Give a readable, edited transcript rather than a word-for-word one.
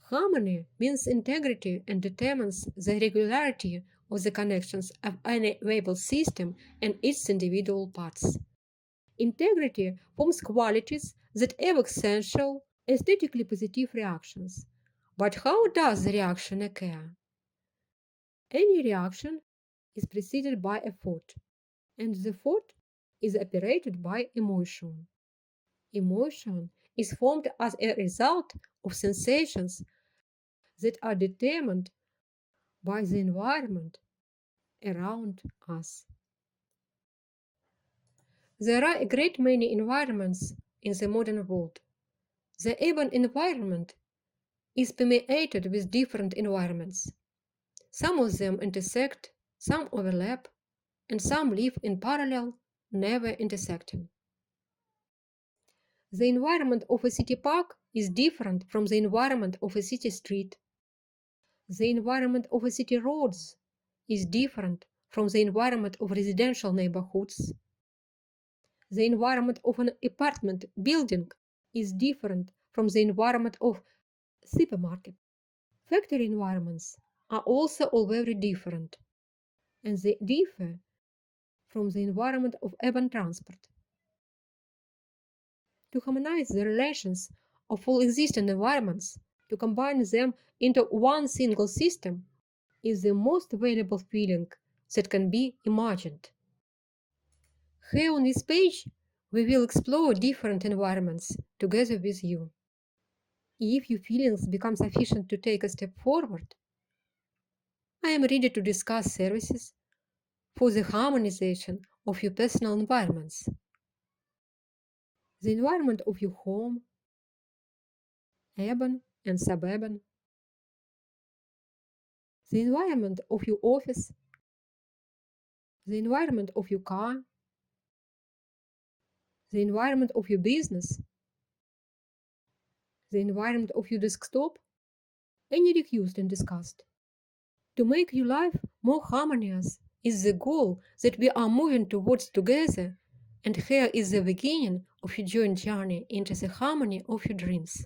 Harmony means integrity and determines the regularity of the connections of any variable system and its individual parts. Integrity forms qualities that evoke sensual, aesthetically positive reactions. But how does the reaction occur? Any reaction is preceded by a thought, and the thought is operated by emotion. Emotion is formed as a result of sensations that are determined by the environment around us. There are a great many environments in the modern world. The urban environment is permeated with different environments. Some of them intersect, some overlap, and some live in parallel, never intersecting. The environment of a city park is different from the environment of a city street. The environment of a city roads is different from the environment of residential neighborhoods. The environment of an apartment building is different from the environment of supermarket. Factory environments are also all very different, and they differ from the environment of urban transport. To harmonize the relations of all existing environments, to combine them into one single system, is the most valuable feeling that can be imagined. Here on this page, we will explore different environments together with you. If your feelings become sufficient to take a step forward, I am ready to discuss services for the harmonization of your personal environments. The environment of your home, urban and suburban, the environment of your office, the environment of your car, the environment of your business, the environment of your desktop, any reused and discussed. To make your life more harmonious is the goal that we are moving towards together, and here is the beginning of your joint journey into the harmony of your dreams.